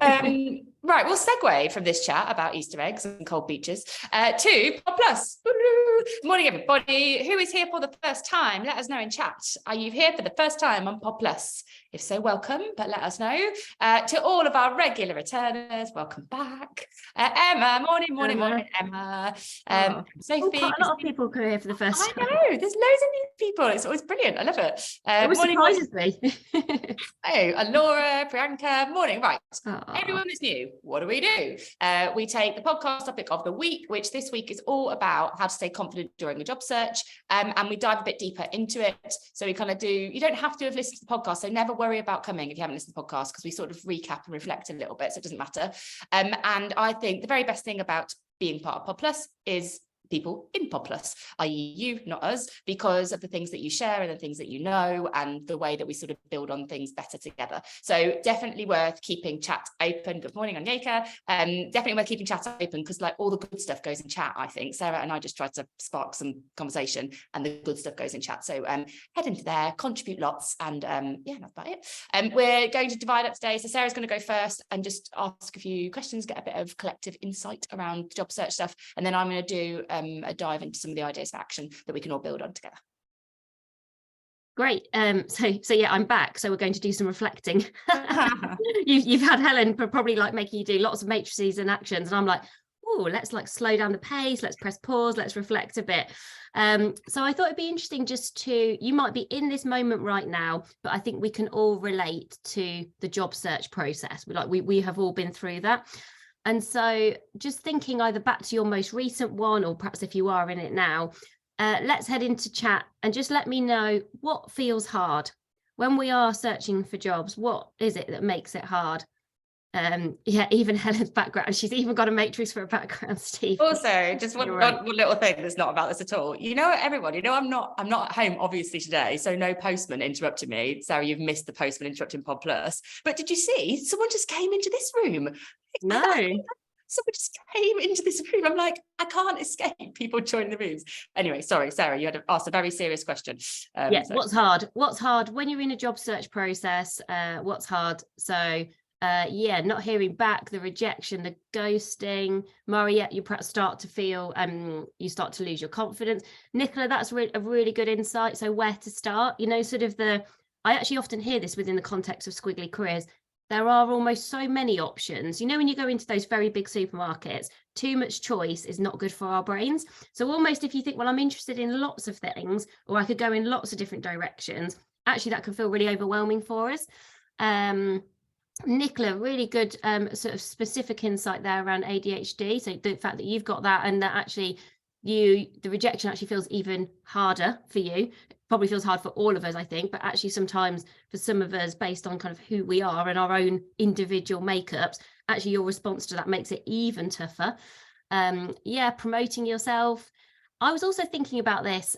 Right, we'll segue from this chat about Easter eggs and cold beaches to PodPlus. Morning, everybody. Who is here for the first time? Let us know in chat. Are you here for the first time on PodPlus? If so, welcome, but let us know. To all of our regular returners, welcome back. Emma, morning, Emma. Sophie. Quite a lot of people come here for the first time. I know, there's loads of new people. It's always brilliant. I love it. It surprises me. Oh, and Laura, Priyanka, morning. Right. Everyone that's new, what do? We take the podcast topic of the week, which this week is all about how to stay confident during a job search. And we dive a bit deeper into it. So we kind of do, you don't have to have listened to the podcast, so never worry about coming if you haven't listened to the podcast, because we sort of recap and reflect a little bit, so it doesn't matter. And I think the very best thing about being part of PodPlus is people in PodPlus, i.e. you, not us, because of the things that you share and the things that you know and the way that we sort of build on things better together. So definitely worth keeping chat open. Good morning, Anyeka. Definitely worth keeping chat open, because like all the good stuff goes in chat, I think. Sarah and I just tried to spark some conversation and the good stuff goes in chat. So head into there, contribute lots, and yeah, that's about it. We're going to divide up today. So Sarah's going to go first and just ask a few questions, get a bit of collective insight around job search stuff. And then I'm going to do a dive into some of the ideas for action that we can all build on together. Great. So yeah, I'm back. So we're going to do some reflecting. You've had Helen probably like making you do lots of matrices and actions, and I'm like, oh, let's like slow down the pace, let's press pause, let's reflect a bit. So I thought it'd be interesting just to, you might be in this moment right now, but I think we can all relate to the job search process. We have all been through that. And so just thinking either back to your most recent one, or perhaps if you are in it now, let's head into chat and just let me know what feels hard when we are searching for jobs. What is it that makes it hard? Yeah, even Helen's background, she's even got a matrix for a background, Steve. Also, just one little thing that's not about this at all. You know, everyone, you know, I'm not at home obviously today, so no postman interrupted me. Sarah, you've missed the postman interrupting PodPlus. But did you see someone just came into this room? No. Someone just came into this room. I'm like, I can't escape people joining the rooms. Anyway, sorry, Sarah, you had asked a very serious question. Yes, so. What's hard when you're in a job search process? What's hard? So yeah, not hearing back, the rejection, the ghosting. Mariette, you perhaps start to feel you start to lose your confidence. Nicola, that's a really good insight. So where to start? You know, sort of I actually often hear this within the context of Squiggly Careers. There are almost so many options. You know, when you go into those very big supermarkets, too much choice is not good for our brains. So almost if you think, well, I'm interested in lots of things, or I could go in lots of different directions, actually that can feel really overwhelming for us. Nicola, really good sort of specific insight there around ADHD. So the fact that you've got that, and that actually the rejection actually feels even harder for you. Probably feels hard for all of us, I think, but actually sometimes for some of us, based on kind of who we are and our own individual makeups, actually your response to that makes it even tougher. Yeah, promoting yourself. I was also thinking about this.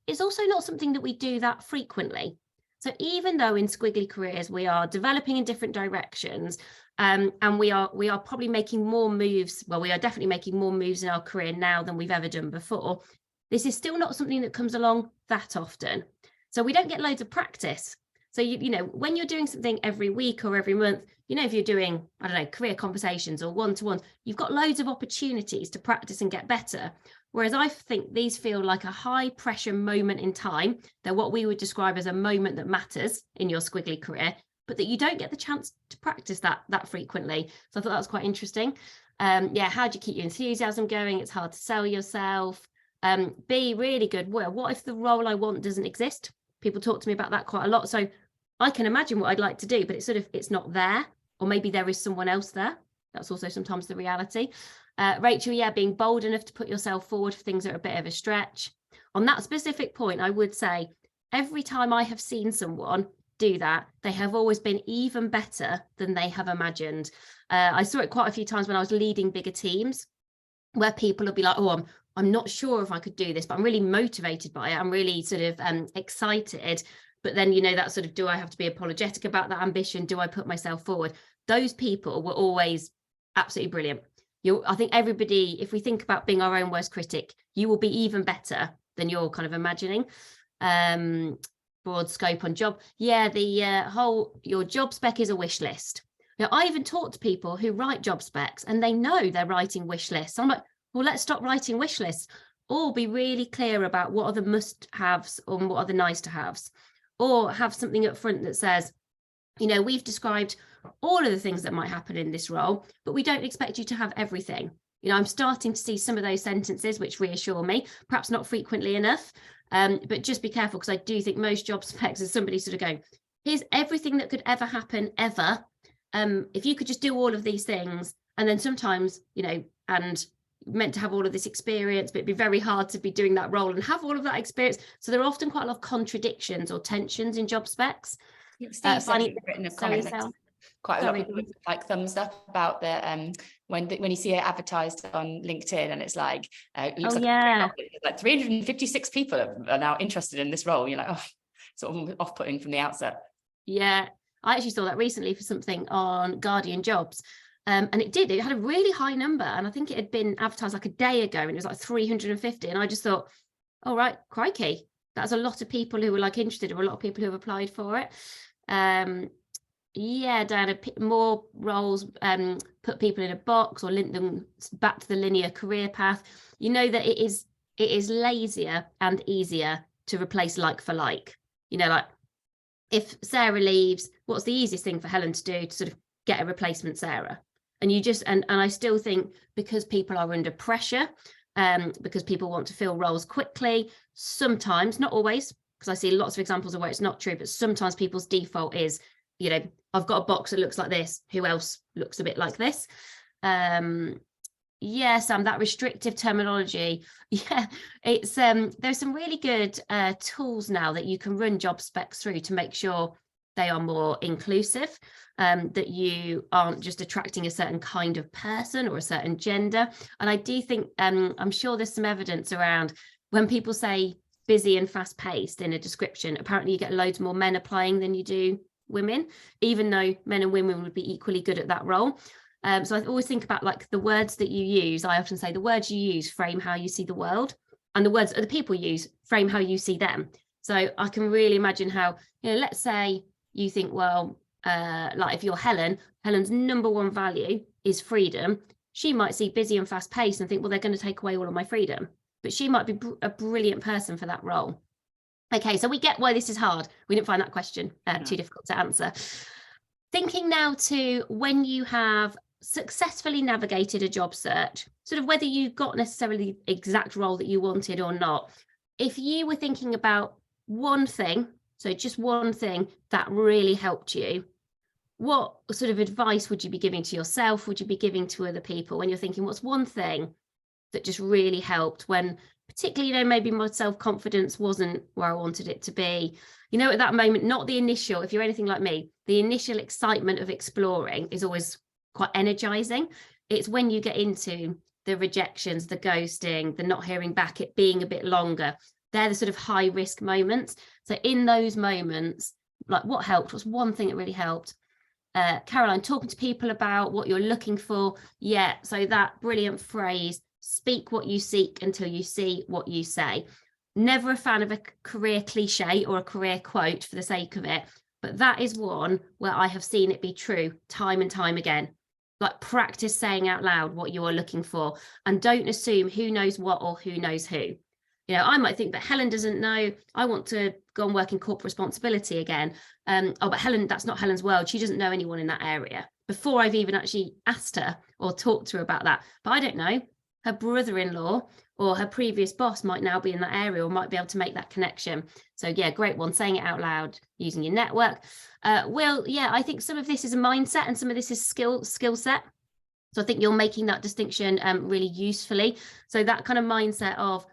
It's also not something that we do that frequently. So even though in Squiggly Careers we are developing in different directions, and we are probably making more moves. Well, we are definitely making more moves in our career now than we've ever done before. This is still not something that comes along that often. So we don't get loads of practice. So, you know, when you're doing something every week or every month, you know, if you're doing, I don't know, career conversations or one-to-ones, you've got loads of opportunities to practice and get better. Whereas I think these feel like a high pressure moment in time. They're what we would describe as a moment that matters in your Squiggly career, but that you don't get the chance to practice that frequently. So I thought that was quite interesting. Yeah, how do you keep your enthusiasm going? It's hard to sell yourself. B, really good. Well, what if the role I want doesn't exist? People talk to me about that quite a lot. So I can imagine what I'd like to do, but it's not there, or maybe there is someone else there. That's also sometimes the reality. Rachel, yeah, being bold enough to put yourself forward for things that are a bit of a stretch. On that specific point, I would say every time I have seen someone do that, they have always been even better than they have imagined. I saw it quite a few times when I was leading bigger teams, where people will be like, oh, I'm not sure if I could do this, but I'm really motivated by it. I'm really sort of excited. But then, you know, that sort of, do I have to be apologetic about that ambition? Do I put myself forward? Those people were always absolutely brilliant. I think everybody, if we think about being our own worst critic, you will be even better than you're kind of imagining. Broad scope on job. Yeah, the whole, your job spec is a wish list. You know, I even talk to people who write job specs and they know they're writing wish lists. I'm like, well, let's stop writing wish lists, or be really clear about what are the must-haves and what are the nice-to-haves, or have something up front that says, you know, we've described all of the things that might happen in this role, but we don't expect you to have everything. You know, I'm starting to see some of those sentences which reassure me, perhaps not frequently enough, but just be careful, because I do think most job specs is somebody sort of going, here's everything that could ever happen ever. If you could just do all of these things, and then sometimes, you know, and meant to have all of this experience, but it'd be very hard to be doing that role and have all of that experience. So there are often quite a lot of contradictions or tensions in job specs. Steve said, written a comment that quite a lot of people like thumbs up about the when you see it advertised on LinkedIn and it's like it looks like 356 people are now interested in this role. You're like, oh, sort of off-putting from the outset. Yeah, I actually saw that recently for something on Guardian Jobs. And it had a really high number, and I think it had been advertised like a day ago, and it was like 350, and I just thought, oh right, crikey, that's a lot of people who were like interested, or a lot of people who have applied for it. Yeah, Diana, more roles put people in a box or link them back to the linear career path. You know that it is lazier and easier to replace like for like. You know, like if Sarah leaves, what's the easiest thing for Helen to do to sort of get a replacement Sarah? And you just, and I still think, because people are under pressure, because people want to fill roles quickly, sometimes, not always, because I see lots of examples of where it's not true, but sometimes people's default is, you know, I've got a box that looks like this, who else looks a bit like this? Yeah, Sam, that restrictive terminology, yeah, it's there's some really good tools now that you can run job specs through to make sure they are more inclusive, that you aren't just attracting a certain kind of person or a certain gender. And I do think, I'm sure there's some evidence around when people say busy and fast paced in a description, apparently you get loads more men applying than you do women, even though men and women would be equally good at that role. So I always think about like the words that you use. I often say the words you use frame how you see the world, and the words that the people use frame how you see them. So I can really imagine how, you know, let's say you think, well, like if you're Helen's number one value is freedom. She might see busy and fast paced and think, well, they're going to take away all of my freedom, but she might be a brilliant person for that role. Okay, so we get why this is hard. We didn't find that question too difficult to answer. Thinking now to when you have successfully navigated a job search, sort of whether you got necessarily the exact role that you wanted or not, if you were thinking about one thing, so just one thing that really helped you, what sort of advice would you be giving to yourself? Would you be giving to other people when you're thinking, what's one thing that just really helped when, particularly, you know, maybe my self-confidence wasn't where I wanted it to be, you know, at that moment, not the initial, if you're anything like me, the initial excitement of exploring is always quite energizing. It's when you get into the rejections, the ghosting, the not hearing back, it being a bit longer, they're the sort of high risk moments. So in those moments, like what helped? What's one thing that really helped? Caroline, talking to people about what you're looking for. Yeah, so that brilliant phrase, speak what you seek until you see what you say. Never a fan of a career cliche or a career quote for the sake of it, but that is one where I have seen it be true time and time again. Like, practice saying out loud what you are looking for, and don't assume who knows what or who knows who. You know, I might think that Helen doesn't know, I want to go and work in corporate responsibility again. Oh, but Helen, that's not Helen's world. She doesn't know anyone in that area. Before I've even actually asked her or talked to her about that. But I don't know, her brother-in-law or her previous boss might now be in that area or might be able to make that connection. So yeah, great one, saying it out loud, using your network. Will, yeah, I think some of this is a mindset and some of this is skill set. So I think you're making that distinction really usefully. So that kind of mindset of,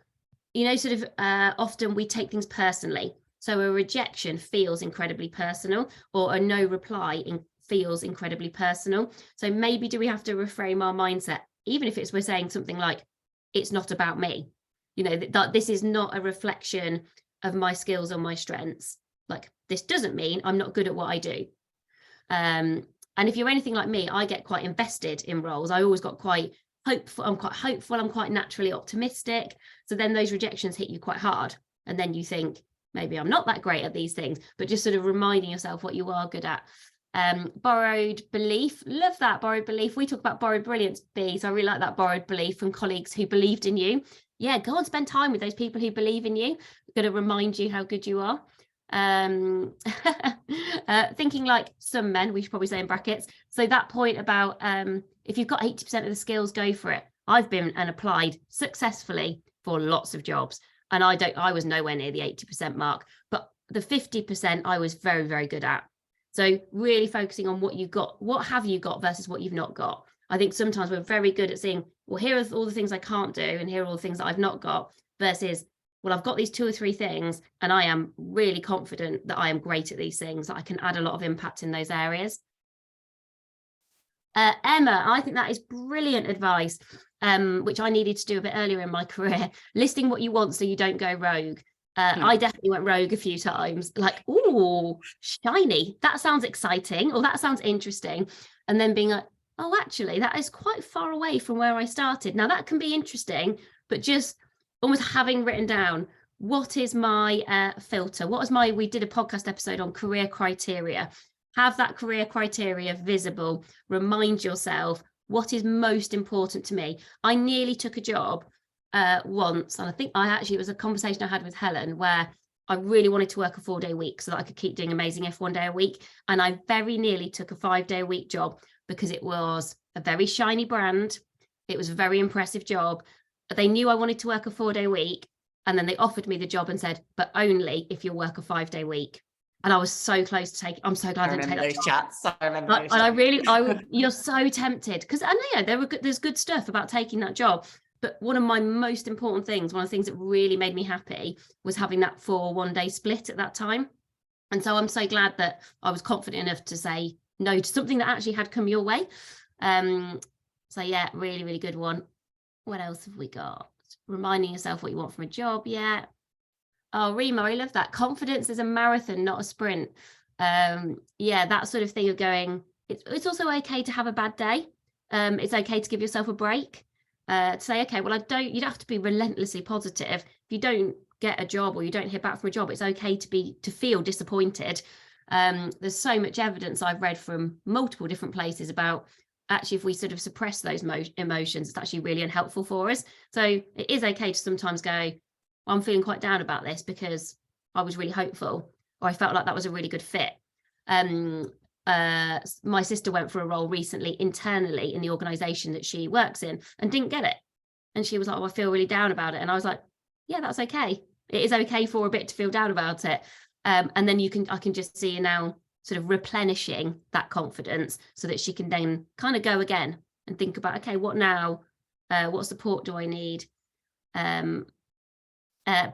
you know, sort of often we take things personally. So a rejection feels incredibly personal, or a no reply feels incredibly personal. So maybe do we have to reframe our mindset, even if it's we're saying something like, it's not about me, you know, that this is not a reflection of my skills or my strengths. Like, this doesn't mean I'm not good at what I do. And if you're anything like me, I get quite invested in roles. I always got quite hopeful. I'm quite hopeful. I'm quite naturally optimistic. So then those rejections hit you quite hard. And then you think, maybe I'm not that great at these things, but just sort of reminding yourself what you are good at. Borrowed belief, love that. Borrowed belief. We talk about borrowed brilliance, B, so I really like that. Borrowed belief from colleagues who believed in you. Yeah, go and spend time with those people who believe in you, going to remind you how good you are. Thinking like some men, we should probably say in brackets. So that point about if you've got 80% of the skills, go for it. I've been and applied successfully for lots of jobs, and I was nowhere near the 80% mark, but the 50% I was very, very good at. So really focusing on what you've got, what have you got versus what you've not got. I think sometimes we're very good at seeing, well, here are all the things I can't do, and here are all the things that I've not got, versus, well, I've got these 2 or 3 things, and I am really confident that I am great at these things, that I can add a lot of impact in those areas. Emma, I think that is brilliant advice, which I needed to do a bit earlier in my career, listing what you want so you don't go rogue. I definitely went rogue a few times, like, oh, shiny, that sounds exciting, or that sounds interesting. And then being like, oh, actually, that is quite far away from where I started. Now, that can be interesting, but just almost having written down, what is my filter? We did a podcast episode on career criteria. Have that career criteria visible. Remind yourself, what is most important to me? I nearly took a job once, and I think it was a conversation I had with Helen where I really wanted to work a 4-day week so that I could keep doing Amazing If 1 day a week, and I very nearly took a 5-day a week job because it was a very shiny brand, it was a very impressive job, they knew I wanted to work a 4-day week, and then they offered me the job and said, but only if you'll work a 5-day week. And I was so close to take. I'm so glad I didn't take those chats. I remember those chats. You're so tempted, because I know there's good stuff about taking that job. But one of my most important things, one of the things that really made me happy, was having that 4 1-day split at that time. And so I'm so glad that I was confident enough to say no to something that actually had come your way. So yeah, really, really good one. What else have we got? Reminding yourself what you want from a job. Yeah. Oh, Rima, I love that. Confidence is a marathon, not a sprint. Yeah, that sort of thing of going, it's also okay to have a bad day. It's okay to give yourself a break. To say, okay, well, you don't have to be relentlessly positive. If you don't get a job or you don't hear back from a job, it's okay to feel disappointed. There's so much evidence I've read from multiple different places about actually if we sort of suppress those emotions, it's actually really unhelpful for us. So it is okay to sometimes go, well, I'm feeling quite down about this because I was really hopeful, or I felt like that was a really good fit. My sister went for a role recently internally in the organisation that she works in and didn't get it. And she was like, oh, I feel really down about it. And I was like, yeah, that's okay. It is okay for a bit to feel down about it. And then I can just see you now sort of replenishing that confidence so that she can then kind of go again and think about, okay, what now? What support do I need?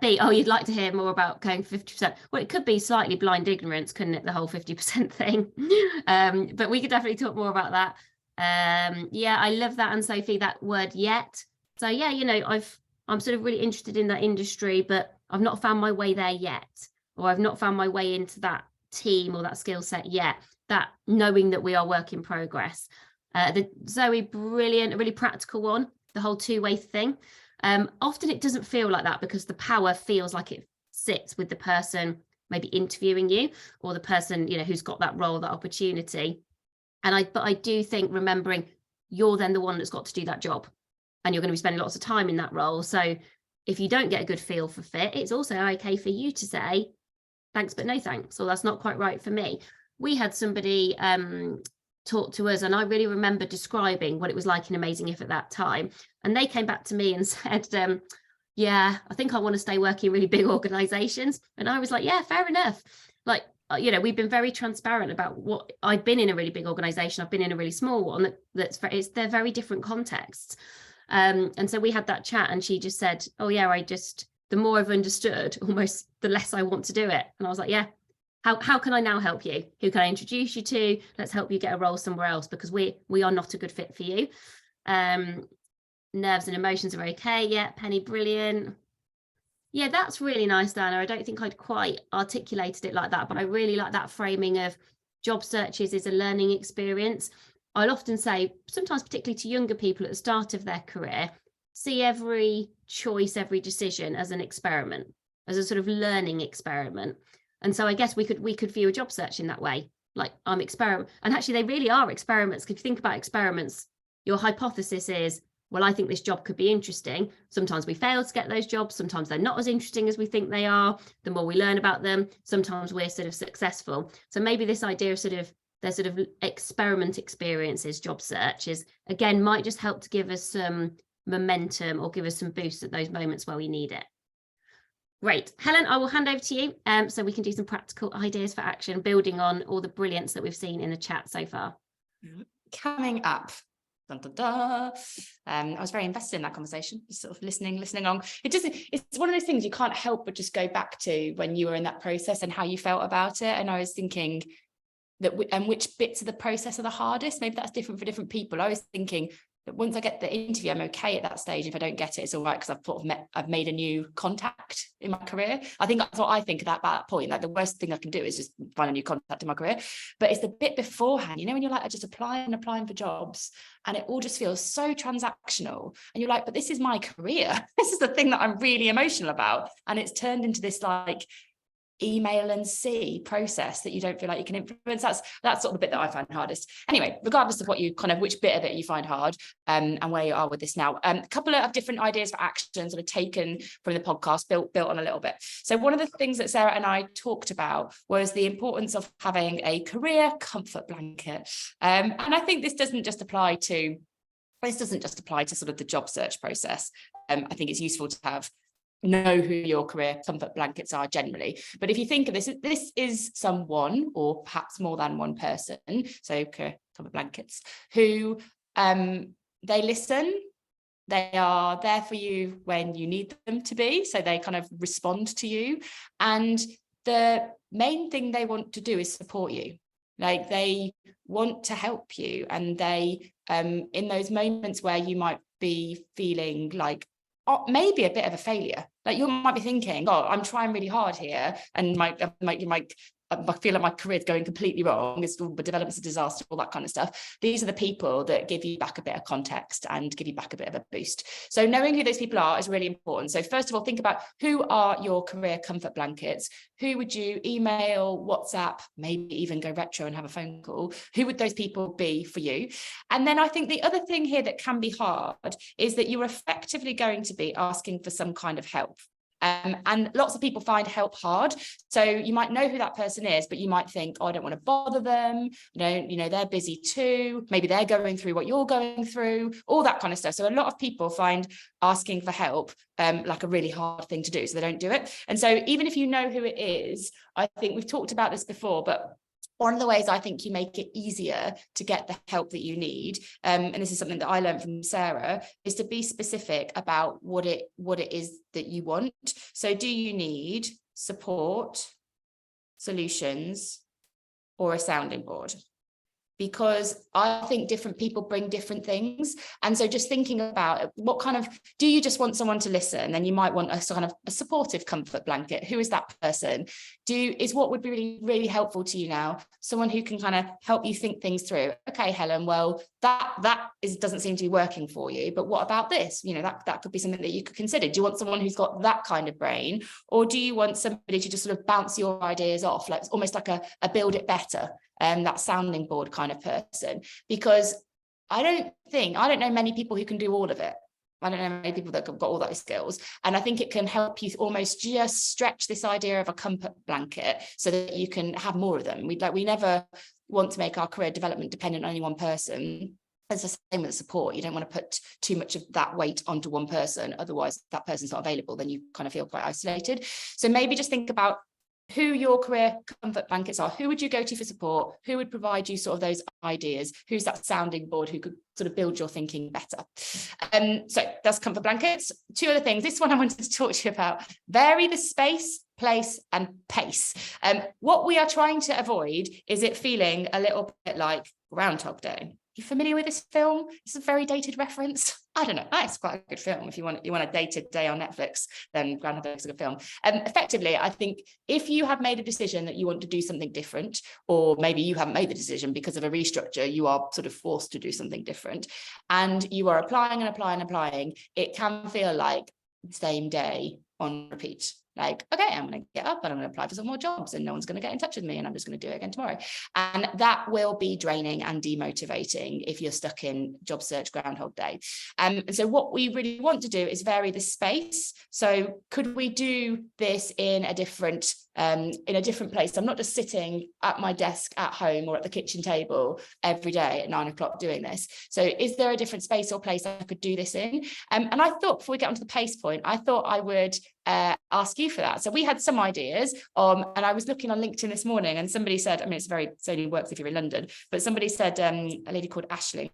B, oh, you'd like to hear more about going 50%. Well, it could be slightly blind ignorance, couldn't it? The whole 50% thing. But we could definitely talk more about that. Yeah, I love that. And Sophie, that word yet. So yeah, I'm sort of really interested in that industry, but I've not found my way there yet, or I've not found my way into that team or that skill set yet. That knowing that we are work in progress. The Zoe, brilliant, a really practical one, the whole 2-way thing. Often it doesn't feel like that because the power feels like it sits with the person maybe interviewing you, or the person, who's got that role, that opportunity. But I do think remembering you're then the one that's got to do that job, and you're going to be spending lots of time in that role. So if you don't get a good feel for fit, it's also okay for you to say, thanks, but no thanks, or that's not quite right for me. We had somebody talk to us, and I really remember describing what it was like in Amazing If at that time. And they came back to me and said, yeah, I think I want to stay working in really big organizations. And I was like, yeah, fair enough. Like, we've been very transparent about what I've been in a really big organization. I've been in a really small one they're very different contexts. And so we had that chat, and she just said, oh yeah, the more I've understood, almost the less I want to do it. And I was like, yeah, how can I now help you? Who can I introduce you to? Let's help you get a role somewhere else, because we are not a good fit for you. Nerves and emotions are okay. Yeah, Penny, brilliant. Yeah, that's really nice, Dana. I don't think I'd quite articulated it like that, but I really like that framing of job searches is a learning experience. I'll often say, sometimes particularly to younger people at the start of their career, see every choice, every decision as an experiment, as a sort of learning experiment. And so I guess we could view a job search in that way. like I'm experiment. And actually they really are experiments. If you think about experiments, your hypothesis is, well, I think this job could be interesting. Sometimes we fail to get those jobs. Sometimes they're not as interesting as we think they are. The more we learn about them, sometimes we're sort of successful. So maybe this idea of their sort of experiment experiences, job search is, again, might just help to give us some momentum or give us some boost at those moments where we need it. Great. Helen, I will hand over to you so we can do some practical ideas for action, building on all the brilliance that we've seen in the chat so far. Coming up. Dun, dun, dun. I was very invested in that conversation, just sort of listening on. It's one of those things you can't help but just go back to when you were in that process and how you felt about it. And I was thinking that, and which bits of the process are the hardest. Maybe that's different for different people. I was thinking that once I get the interview, I'm okay at that stage. If I don't get it, it's all right, because I've made a new contact in my career. I think that's what I think about that point. Like, the worst thing I can do is just find a new contact in my career. But it's the bit beforehand, when you're like, I just applying for jobs, and it all just feels so transactional. And you're like, but this is my career. This is the thing that I'm really emotional about. And it's turned into this like email and see process that you don't feel like you can influence. That's sort of the bit that I find hardest. Anyway, regardless of which bit of it you find hard, and where you are with this now, a couple of different ideas for actions that are taken from the podcast, built on a little bit. So one of the things that Sarah and I talked about was the importance of having a career comfort blanket, and I think this doesn't just apply to sort of the job search process. I think it's useful to know who your career comfort blankets are generally. But if you think of this is someone, or perhaps more than one person, so career comfort blankets, who they listen, they are there for you when you need them to be, so they kind of respond to you, and the main thing they want to do is support you. Like, they want to help you, and they in those moments where you might be feeling like maybe a bit of a failure, like you might be thinking, oh, I'm trying really hard here, and I feel like my career is going completely wrong, the development's a disaster, all that kind of stuff. These are the people that give you back a bit of context and give you back a bit of a boost. So knowing who those people are is really important. So first of all, think about, who are your career comfort blankets? Who would you email, WhatsApp, maybe even go retro and have a phone call? Who would those people be for you? And then I think the other thing here that can be hard is that you're effectively going to be asking for some kind of help. And lots of people find help hard. So you might know who that person is, but you might think, oh, I don't want to bother them. They're busy too. Maybe they're going through what you're going through, all that kind of stuff. So a lot of people find asking for help like a really hard thing to do, so they don't do it. And so even if you know who it is, I think we've talked about this before, but one of the ways I think you make it easier to get the help that you need, and this is something that I learned from Sarah, is to be specific about what it is that you want. So do you need support, solutions, or a sounding board? Because I think different people bring different things. And so just thinking about what kind of, do you just want someone to listen? Then you might want a kind of a supportive comfort blanket. Who is that person? Is what would be really, really helpful to you now someone who can kind of help you think things through? Okay, Helen, well, that doesn't seem to be working for you, but what about this? That could be something that you could consider. Do you want someone who's got that kind of brain? Or do you want somebody to just sort of bounce your ideas off, like almost like a build it better, that sounding board kind of person? Because I don't know many people who can do all of it. I don't know many people that have got all those skills. And I think it can help you almost just stretch this idea of a comfort blanket so that you can have more of them. We never want to make our career development dependent on any one person. It's the same with support. You don't want to put too much of that weight onto one person. Otherwise, that person's not available. Then you kind of feel quite isolated. So maybe just think about who your career comfort blankets are. Who would you go to for support? Who would provide you sort of those ideas? Who's that sounding board who could sort of build your thinking better? So that's comfort blankets. Two other things. This one I wanted to talk to you about. Vary the space, place, and pace. What we are trying to avoid is it feeling a little bit like Groundhog Day. You familiar with this film? It's a very dated reference. I don't know. It's quite a good film. If you want a dated day on Netflix, then Groundhog Day is a good film. Effectively, I think if you have made a decision that you want to do something different, or maybe you haven't made the decision because of a restructure, you are sort of forced to do something different, and you are applying and applying and applying, it can feel like the same day on repeat. Like, okay, I'm going to get up and I'm going to apply for some more jobs and no one's going to get in touch with me and I'm just going to do it again tomorrow. And that will be draining and demotivating if you're stuck in job search Groundhog Day. And so what we really want to do is vary the space. So could we do this in a different place? I'm not just sitting at my desk at home or at the kitchen table every day at 9 o'clock doing this. So is there a different space or place I could do this in? And I thought, before we get onto the pace point, I thought I would ask you for that. So we had some ideas, and I was looking on LinkedIn this morning and somebody said, I mean, it only works if you're in London, but somebody said, a lady called Ashley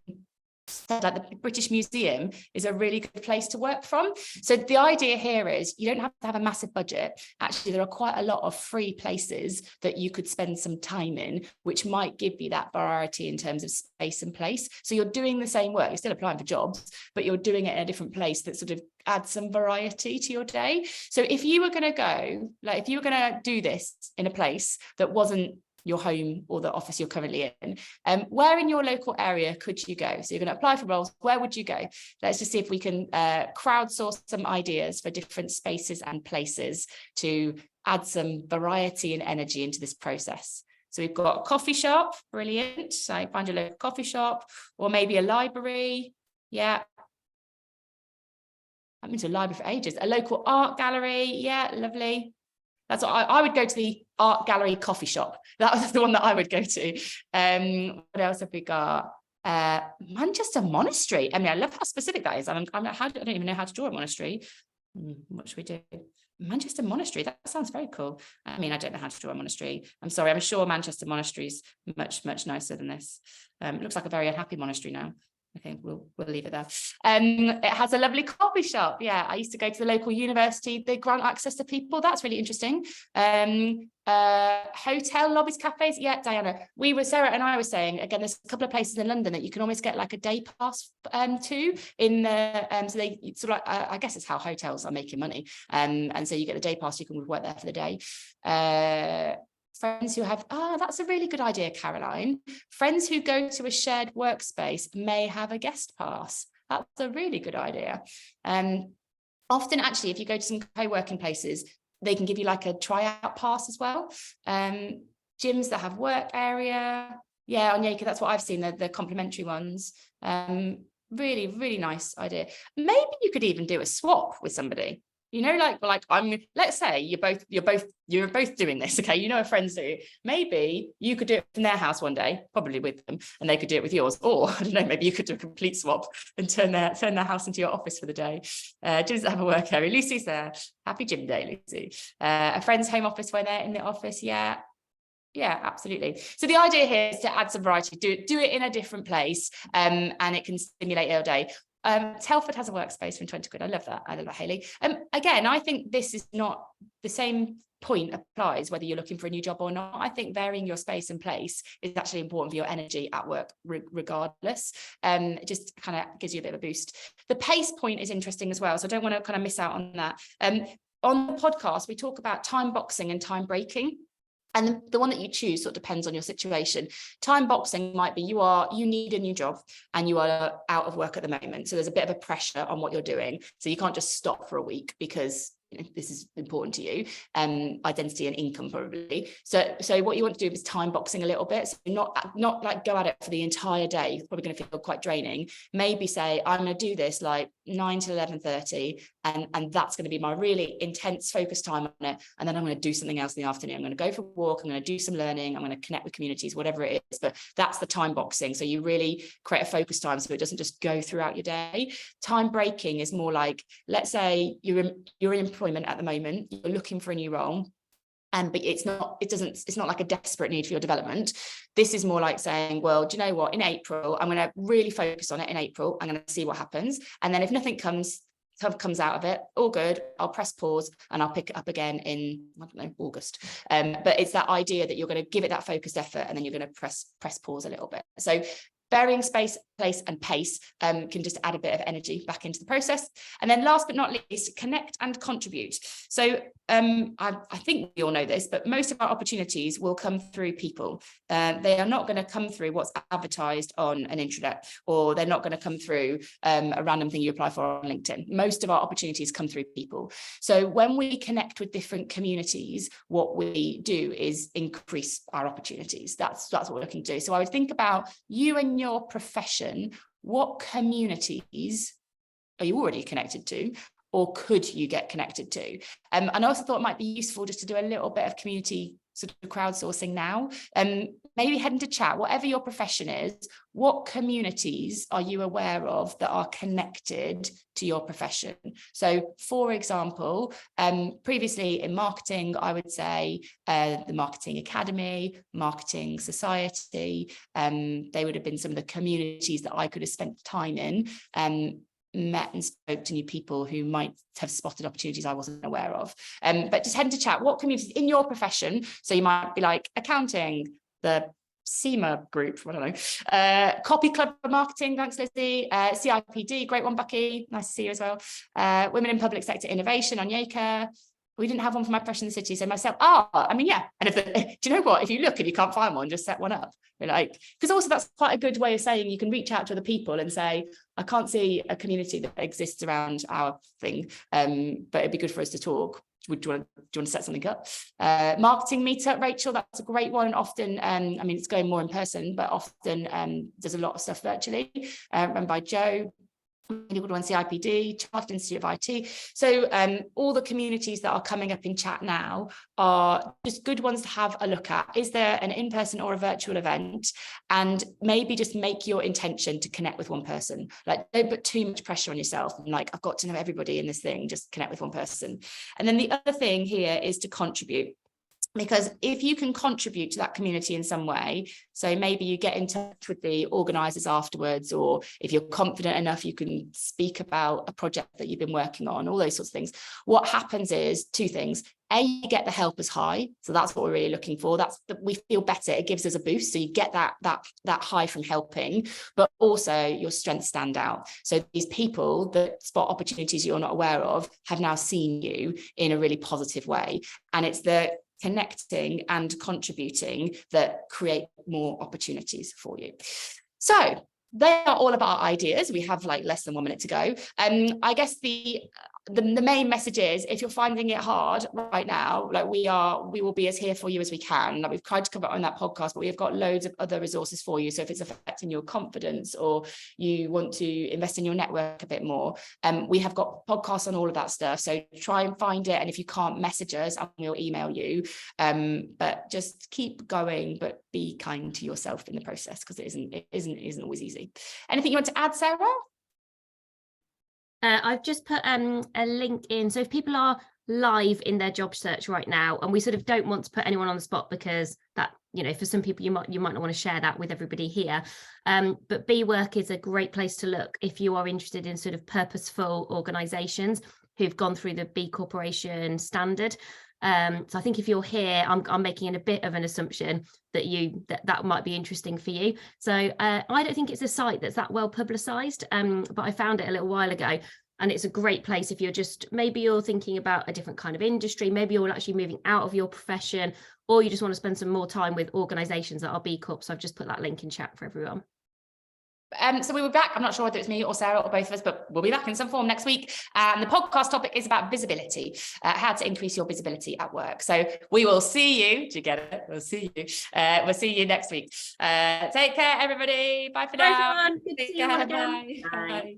said like the British Museum is a really good place to work from. So the idea here is you don't have to have a massive budget. Actually, there are quite a lot of free places that you could spend some time in, which might give you that variety in terms of space and place. So you're doing the same work, you're still applying for jobs, but you're doing it in a different place that sort of adds some variety to your day. So if you were going to do this in a place that wasn't your home or the office you're currently in, where in your local area could you go? So you're going to apply for roles, where would you go? Let's just see if we can crowdsource some ideas for different spaces and places to add some variety and energy into this process. So we've got a coffee shop, brilliant. So find your local coffee shop, or maybe a library. Yeah, I've been to a library for ages. A local art gallery, yeah, lovely. That's what I would go to, the art gallery coffee shop. That was the one that I would go to. What else have we got? Manchester Monastery. I mean, I love how specific that is. I don't even know how to draw a monastery. What should we do? Manchester Monastery. That sounds very cool. I mean, I don't know how to draw a monastery. I'm sorry. I'm sure Manchester Monastery is much, much nicer than this. It looks like a very unhappy monastery now. Okay, we'll leave it there. It has a lovely coffee shop. Yeah, I used to go to the local university. They grant access to people. That's really interesting. Hotel lobbies, cafes. Yeah, Diana, Sarah and I were saying, again, there's a couple of places in London that you can almost get like a day pass to in the, so they sort of like, I guess it's how hotels are making money. And so you get the day pass, you can work there for the day. Friends who have, that's a really good idea, Caroline. Friends who go to a shared workspace may have a guest pass. That's a really good idea. Often, actually, if you go to some co-working places, they can give you like a tryout pass as well. Gyms that have work area. Yeah, on Yaker, that's what I've seen, the complimentary ones. Really, really nice idea. Maybe you could even do a swap with somebody. You know, like let's say you're both doing this, okay? You know, a friends do. Maybe you could do it in their house one day, probably with them, and they could do it with yours. Or I don't know, maybe you could do a complete swap and turn their house into your office for the day. Gyms that have a work area. Lucy's there. Happy gym day, Lucy. A friend's home office when they're in the office. Yeah, absolutely. So the idea here is to add some variety. Do it in a different place, and it can stimulate your day. Telford has a workspace for 20 quid. I love that, Hayley. Again, I think this is not the same point applies whether you're looking for a new job or not. I think varying your space and place is actually important for your energy at work regardless. It just kind of gives you a bit of a boost. The pace point is interesting as well, so I don't want to kind of miss out on that. On the podcast, we talk about time boxing and time breaking. And the one that you choose sort of depends on your situation. Time boxing might be you need a new job and you are out of work at the moment. So there's a bit of a pressure on what you're doing. So you can't just stop for a week because this is important to you, identity and income probably. So what you want to do is time boxing a little bit. So not like go at it for the entire day. It's probably going to feel quite draining. Maybe say, I'm going to do this like 9 to 11:30, and that's going to be my really intense focus time on it. And then I'm going to do something else in the afternoon. I'm going to go for a walk. I'm going to do some learning. I'm going to connect with communities, whatever it is. But that's the time boxing. So you really create a focus time so it doesn't just go throughout your day. Time breaking is more like, let's say you're in employment at the moment, you're looking for a new role, but it's not like a desperate need for your development. This is more like saying, well, do you know what, in April I'm going to really focus on it. In April I'm going to see what happens, and then if nothing comes out of it, all good, I'll press pause and I'll pick it up again in, I don't know, August. But it's that idea that you're going to give it that focused effort and then you're going to press pause a little bit. So varying space, place and pace can just add a bit of energy back into the process. And then last but not least, connect and contribute. So I think we all know this, but most of our opportunities will come through people. They are not going to come through what's advertised on an intranet, or they're not going to come through a random thing you apply for on LinkedIn. Most of our opportunities come through people. So when we connect with different communities, what we do is increase our opportunities. That's what we're looking to do. So I would think about you and your profession. What communities are you already connected to, or could you get connected to? And I also thought it might be useful just to do a little bit of community sort of crowdsourcing now. Maybe head into chat, whatever your profession is, what communities are you aware of that are connected to your profession? So for example, previously in marketing, I would say the Marketing Academy, Marketing Society, they would have been some of the communities that I could have spent time in, met and spoke to new people who might have spotted opportunities I wasn't aware of. But just head into chat, what communities in your profession? So you might be like accounting, the SEMA group, I don't know, Copy Club for Marketing, thanks Lizzie, CIPD, great one Bucky, nice to see you as well, Women in Public Sector Innovation on Yaka. We didn't have one for my profession in the city, so myself, I mean, yeah. And do you know what, if you look and you can't find one, just set one up. We're like, because also that's quite a good way of saying you can reach out to other people and say, I can't see a community that exists around our thing, but it'd be good for us to talk. Do you want to set something up? Marketing meetup, Rachel, that's a great one. And often, I mean, it's going more in person, but often there's a lot of stuff virtually, run by Joe. Really good one, CIPD, Chartered Institute of IT. So all the communities that are coming up in chat now are just good ones to have a look at. Is there an in-person or a virtual event? And maybe just make your intention to connect with one person. Like, don't put too much pressure on yourself. And like, I've got to know everybody in this thing, just connect with one person. And then the other thing here is to contribute. Because if you can contribute to that community in some way, so maybe you get in touch with the organisers afterwards, or if you're confident enough, you can speak about a project that you've been working on, all those sorts of things. What happens is two things. A, you get the helpers high. So that's what we're really looking for. We feel better. It gives us a boost. So you get that high from helping, but also your strengths stand out. So these people that spot opportunities you're not aware of have now seen you in a really positive way. And it's the connecting and contributing that create more opportunities for you. So they are all of our ideas. We have like less than 1 minute to go. I guess the main message is, if you're finding it hard right now, like we will be as here for you as we can. Like we've tried to cover it on that podcast, but we have got loads of other resources for you. So if it's affecting your confidence, or you want to invest in your network a bit more, we have got podcasts on all of that stuff. So try and find it. And if you can't, message us and we'll email you. But just keep going, but be kind to yourself in the process, because it isn't always easy. Anything you want to add, Sarah? I've just put a link in. So if people are live in their job search right now, and we sort of don't want to put anyone on the spot, because that, you know, for some people you might not want to share that with everybody here. But BeWork is a great place to look if you are interested in sort of purposeful organisations who've gone through the B Corporation standard. So I think if you're here, I'm making a bit of an assumption that that might be interesting for you. So I don't think it's a site that's that well publicised, but I found it a little while ago, and it's a great place if maybe you're thinking about a different kind of industry, maybe you're actually moving out of your profession, or you just want to spend some more time with organisations that are B Corp. So I've just put that link in chat for everyone. So we were back. I'm not sure whether it's me or Sarah or both of us, but we'll be back in some form next week. And the podcast topic is about visibility, how to increase your visibility at work. So we will see you. Do you get it? We'll see you. We'll see you next week. Take care, everybody. Bye for now. Bye, everyone. Good to see you again. Bye. Bye.